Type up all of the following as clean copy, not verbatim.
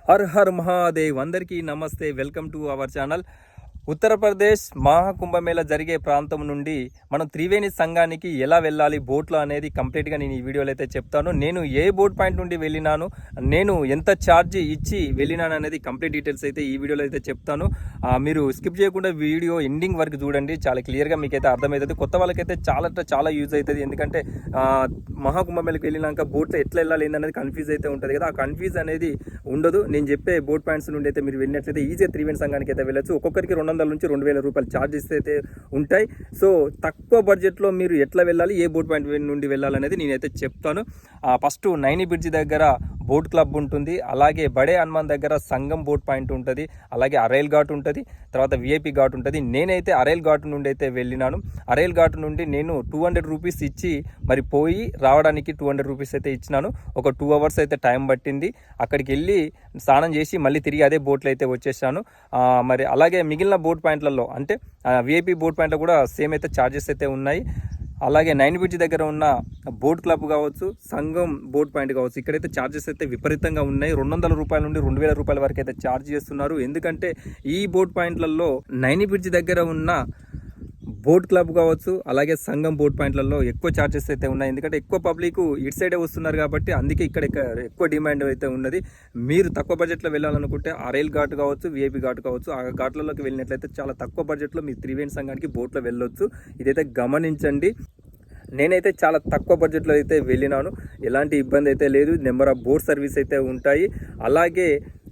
हर हर महादेव अंदर की नमस्ते welcome to our channel Uttar Pradesh Mahakumbh Mela జరిగే ప్రాంతం నుండి మనం త్రివేణి సంఘానికి ఎలా వెళ్ళాలి బోట్లో అనేది కంప్లీట్గా నేను ఈ వీడియోలో అయితే చెప్తాను. నేను ఏ బోట్ పాయింట్ నుండి వెళ్ళినాను, నేను ఎంత ఛార్జ్ ఇచ్చి వెళ్ళినాను అనేది కంప్లీట్ డీటెయిల్స్ అయితే ఈ వీడియోలో అయితే చెప్తాను. మీరు స్కిప్ చేయకుండా వీడియో ఎండింగ్ వరకు చూడండి, చాలా క్లియర్గా మీకైతే అర్థమవుతుంది. కొత్త వాళ్ళకైతే చాలా యూజ్ అవుతుంది. ఎందుకంటే మహాకుంభమేళకి వెళ్ళినాక బోట్లో ఎట్లా వెళ్ళాలి ఏందనేది కన్ఫ్యూజ్ అయితే ఉంటుంది కదా, ఆ కన్ఫ్యూజ్ అనేది ఉండదు. నేను చెప్పే బోట్ పాయింట్స్ నుండి అయితే మీరు వెళ్ళినట్లయితే ఈజీగా త్రివేణి సంఘానికి అయితే వెళ్ళచ్చు. ఒక్కొక్కరికి 200 నుంచి 2000 రూపాయలు ఛార్జెస్ అయితే ఉంటాయి. సో తక్కువ బడ్జెట్లో మీరు ఎట్లా వెళ్ళాలి, ఏ బోట్ పాయింట్ నుండి వెళ్ళాలనేది నేనైతే చెప్తాను. ఫస్ట్ నైని బ్రిడ్జ్ దగ్గర బోట్ క్లబ్ ఉంటుంది, అలాగే బడే హనుమాన్ దగ్గర సంగం బోట్ పాయింట్ ఉంటుంది, అలాగే అరైల్ ఘాట్ ఉంటుంది, తర్వాత విఐపి ఘాట్ ఉంటుంది. నేనైతే అరైల్ ఘాట్ నుండి అయితే వెళ్ళినాను. అరైల్ ఘాట్ నుండి నేను 200 రూపీస్ ఇచ్చి మరి పోయి రావడానికి 200 రూపీస్ అయితే ఇచ్చినాను. ఒక 2 అవర్స్ అయితే టైం పట్టింది. అక్కడికి వెళ్ళి స్నానం చేసి మళ్ళీ తిరిగి అదే బోట్లో అయితే వచ్చేసాను. మరి అలాగే మిగిలిన బోట్ పాయింట్లలో అంటే విఐపి బోట్ పాయింట్లో కూడా సేమ్ అయితే ఛార్జెస్ అయితే ఉన్నాయి. అలాగే నైన్ బ్రిడ్జ్ దగ్గర ఉన్న బోట్ క్లబ్ కావచ్చు, సంగం బోట్ పాయింట్ కావచ్చు, ఇక్కడైతే ఛార్జెస్ అయితే విపరీతంగా ఉన్నాయి. 200 రూపాయల నుండి 2000 రూపాయల వరకు అయితే ఛార్జ్ చేస్తున్నారు. ఎందుకంటే ఈ బోట్ పాయింట్లలో నైన్ బ్రిడ్జ్ దగ్గర ఉన్న బోట్ క్లబ్ కావచ్చు, అలాగే సంగం బోట్ పాయింట్లలో ఎక్కువ ఛార్జెస్ అయితే ఉన్నాయి. ఎందుకంటే ఎక్కువ పబ్లిక్ ఇటు సైడే వస్తున్నారు కాబట్టి అందుకే ఇక్కడ ఎక్కువ డిమాండ్ అయితే ఉన్నది. మీరు తక్కువ బడ్జెట్లో వెళ్ళాలనుకుంటే అరైల్ ఘాట్ కావచ్చు, విఐపి ఘాట్ కావచ్చు, ఆ ఘాట్లలోకి వెళ్ళినట్లయితే చాలా తక్కువ బడ్జెట్లో మీరు త్రివేణి సంఘానికి బోట్లో వెళ్ళొచ్చు. ఇదైతే గమనించండి. నేనైతే చాలా తక్కువ బడ్జెట్లో అయితే వెళ్ళినాను, ఎలాంటి ఇబ్బంది అయితే లేదు. నెంబర్ ఆఫ్ బోట్ సర్వీస్ అయితే ఉంటాయి. అలాగే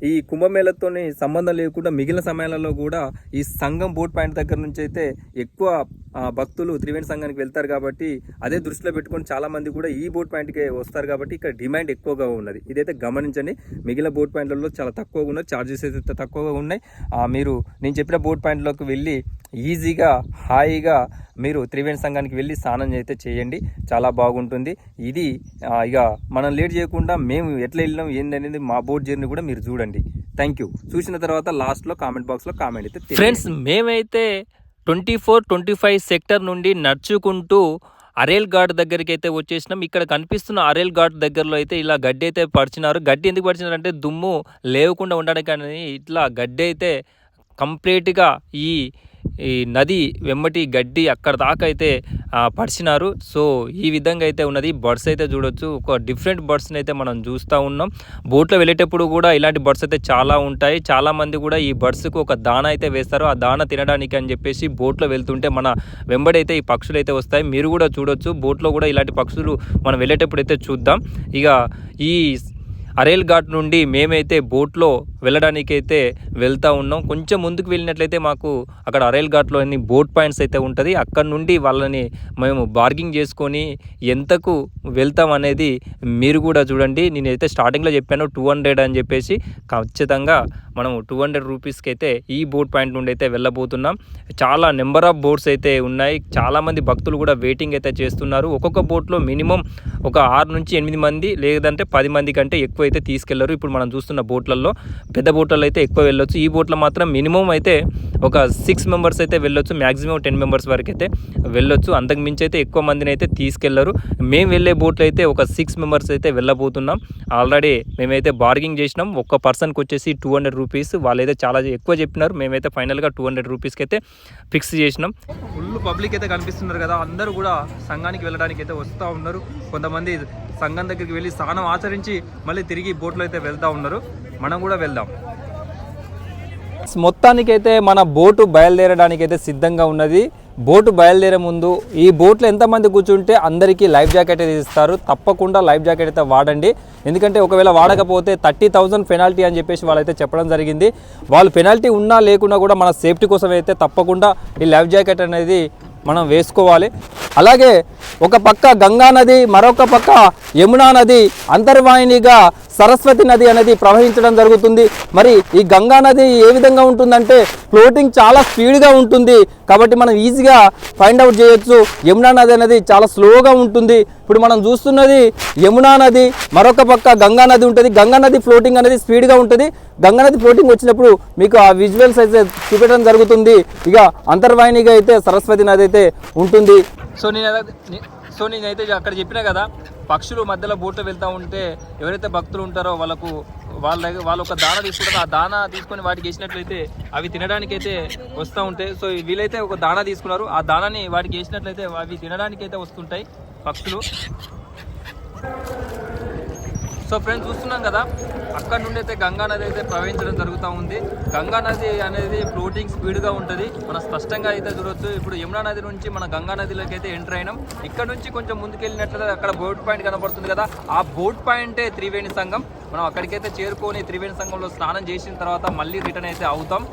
ఈ కుంభమేళతో సంబంధం లేకుండా మిగిలిన సమయాలలో కూడా ఈ సంగం బోట్ పాయింట్ దగ్గర నుంచి అయితే ఎక్కువ భక్తులు త్రివేణి సంఘానికి వెళ్తారు కాబట్టి అదే దృష్టిలో పెట్టుకొని చాలామంది కూడా ఈ బోట్ పాయింట్కి వస్తారు కాబట్టి ఇక్కడ డిమాండ్ ఎక్కువగా ఉన్నది. ఇదైతే గమనించండి. మిగిలిన బోట్ పాయింట్లలో చాలా తక్కువగా ఉన్నాయి, ఛార్జెస్ అయితే తక్కువగా ఉన్నాయి. మీరు నేను చెప్పిన బోట్ పాయింట్లోకి వెళ్ళి ఈజీగా హాయిగా మీరు త్రివేణి సంఘానికి వెళ్ళి స్నానం అయితే చేయండి, చాలా బాగుంటుంది. ఇది ఇక మనం లేట్ చేయకుండా మేము ఎట్లా వెళ్ళినాం ఏందనేది మా బోట్ జర్నీ కూడా మీరు చూడండి. Thank you. చూసిన తర్వాత లాస్ట్లో కామెంట్ బాక్స్లో కామెంట్ అయితే ఫ్రెండ్స్, మేమైతే 24-25 సెక్టర్ నుండి నడుచుకుంటూ అరైల్ ఘాట్ దగ్గరికి అయితే వచ్చేసినాం. ఇక్కడ కనిపిస్తున్న అరైల్ ఘాట్ దగ్గరలో అయితే ఇలా గడ్డి అయితే పరిచినారు. గడ్డి ఎందుకు పరిచినారు అంటే దుమ్ము లేకుండా ఉండడానికి అని ఇట్లా గడ్డి అయితే కంప్లీట్గా ఈ నది వెమ్మటి గడ్డి అక్కడ దాకా అయితే పరిచినారు. సో ఈ విధంగా అయితే ఉన్నది. బర్డ్స్ అయితే చూడొచ్చు, ఒక డిఫరెంట్ బర్డ్స్ని అయితే మనం చూస్తూ ఉన్నాం. బోట్లో వెళ్ళేటప్పుడు కూడా ఇలాంటి బర్డ్స్ అయితే చాలా ఉంటాయి. చాలామంది కూడా ఈ బర్డ్స్కు ఒక దాన అయితే వేస్తారు. ఆ దాన తినడానికి అని చెప్పేసి బోట్లో వెళ్తుంటే మన వెంబడైతే ఈ పక్షులు అయితే వస్తాయి. మీరు కూడా చూడొచ్చు, బోట్లో కూడా ఇలాంటి పక్షులు మనం వెళ్ళేటప్పుడు అయితే చూద్దాం. ఇక ఈ అరైల్ ఘాట్ నుండి మేమైతే బోట్లో వెళ్ళడానికైతే వెళ్తూ ఉన్నాం. కొంచెం ముందుకు వెళ్ళినట్లయితే మాకు అక్కడ అరైల్ ఘాట్లో అన్ని బోట్ పాయింట్స్ అయితే ఉంటుంది. అక్కడ నుండి వాళ్ళని మేము బార్గింగ్ చేసుకొని ఎంతకు వెళ్తాం అనేది మీరు కూడా చూడండి. నేనైతే స్టార్టింగ్లో చెప్పాను 200 అని చెప్పేసి. ఖచ్చితంగా మనం 200 రూపీస్కి అయితే ఈ బోట్ పాయింట్ నుండి అయితే వెళ్ళబోతున్నాం. చాలా నెంబర్ ఆఫ్ బోట్స్ అయితే ఉన్నాయి. చాలామంది భక్తులు కూడా వెయిటింగ్ అయితే చేస్తున్నారు. ఒక్కొక్క బోట్లో మినిమం ఒక 6 నుంచి 8 మంది లేదంటే 10 మంది కంటే ఎక్కువ అయితే తీసుకెళ్లరు. ఇప్పుడు మనం చూస్తున్న బోట్లలో పెద్ద బోట్లలో అయితే ఎక్కువ వెళ్ళొచ్చు. ఈ బోట్లో మాత్రం మినిమం అయితే ఒక 6 మెంబర్స్ అయితే వెళ్ళొచ్చు, మ్యాక్సిమం 10 మెంబర్స్ వరకు అయితే వెళ్ళొచ్చు. అంతకు మించి అయితే ఎక్కువ మందిని అయితే తీసుకెళ్లరు. మేము వెళ్ళే బోట్లో అయితే ఒక 6 మెంబర్స్ అయితే వెళ్ళబోతున్నాం. ఆల్రెడీ మేమైతే బార్గింగ్ చేసినాం. ఒక్క పర్సన్కి వచ్చేసి 200 రూపీస్. వాళ్ళైతే చాలా ఎక్కువ చెప్పినారు. మేమైతే ఫైనల్గా 200 రూపీస్కి అయితే ఫిక్స్ చేసినాం. ఫుల్ పబ్లిక్ అయితే కనిపిస్తున్నారు కదా, అందరూ కూడా సంఘానికి వెళ్ళడానికి అయితే వస్తూ ఉన్నారు. కొంతమంది సంఘం దగ్గరికి వెళ్ళి స్నానం ఆచరించి మళ్ళీ తిరిగి బోట్లో అయితే వెళ్తూ ఉన్నారు. మనం కూడా వెళ్దాం. మొత్తానికైతే మన బోటు బయలుదేరడానికైతే సిద్ధంగా ఉన్నది. బోటు బయలుదేరే ముందు ఈ బోట్లో ఎంతమంది కూర్చుంటే అందరికీ లైఫ్ జాకెట్ అయితే ఇస్తారు. తప్పకుండా లైఫ్ జాకెట్ అయితే వాడండి. ఎందుకంటే ఒకవేళ వాడకపోతే 30,000 పెనాల్టీ అని చెప్పేసి వాళ్ళైతే చెప్పడం జరిగింది. వాళ్ళు పెనాల్టీ ఉన్నా లేకున్నా కూడా మన సేఫ్టీ కోసం అయితే తప్పకుండా ఈ లైఫ్ జాకెట్ అనేది మనం వేసుకోవాలి. అలాగే ఒక పక్క గంగా నది, మరొక పక్క యమునా నది అంతర్వాహినిగా సరస్వతి నది అనేది ప్రవహించడం జరుగుతుంది. మరి ఈ గంగా నది ఏ విధంగా ఉంటుందంటే ఫ్లోటింగ్ చాలా స్పీడ్గా ఉంటుంది కాబట్టి మనం ఈజీగా ఫైండ్ అవుట్ చేయొచ్చు. యమునా నది అనేది చాలా స్లోగా ఉంటుంది. ఇప్పుడు మనం చూస్తున్నది యమునా నది, మరొక పక్క గంగా నది ఉంటుంది. గంగా నది ఫ్లోటింగ్ అనేది స్పీడ్గా ఉంటుంది. గంగా నది ఫ్లోటింగ్ వచ్చినప్పుడు మీకు ఆ విజువల్స్ అయితే చూపెట్టడం జరుగుతుంది. ఇక అంతర్వాహినిగా అయితే సరస్వతి నది అయితే ఉంటుంది. సో నేనైతే అక్కడ చెప్పినా కదా, పక్షులు మధ్యలో బోట్లో వెళ్తూ ఉంటే ఎవరైతే భక్తులు ఉంటారో వాళ్ళు ఒక దాన తీసుకుంటారో ఆ దానా తీసుకొని వాటికి వేసినట్లయితే అవి తినడానికైతే వస్తూ ఉంటాయి. సో వీళ్ళైతే ఒక దానా తీసుకున్నారు, ఆ దానాన్ని వాటికి వేసినట్లయితే అవి తినడానికైతే వస్తుంటాయి పక్షులు. సో ఫ్రెండ్స్ చూస్తున్నాం కదా, అక్కడ నుండి అయితే గంగా నది అయితే ప్రవహించడం జరుగుతూ ఉంది. గంగా నది అనేది ఫ్లోటింగ్ స్పీడ్గా ఉంటుంది, మనం స్పష్టంగా అయితే చూడొచ్చు. ఇప్పుడు యమునా నది నుంచి మన గంగా నదిలోకి అయితే ఎంటర్ అయినాం. ఇక్కడ నుంచి కొంచెం ముందుకెళ్ళినట్లయితే అక్కడ బోట్ పాయింట్ కనబడుతుంది కదా, ఆ బోట్ పాయింటే త్రివేణి సంగం. మనం అక్కడికైతే చేరుకొని త్రివేణి సంగంలో స్నానం చేసిన తర్వాత మళ్ళీ రిటర్న్ అయితే అవుతాం.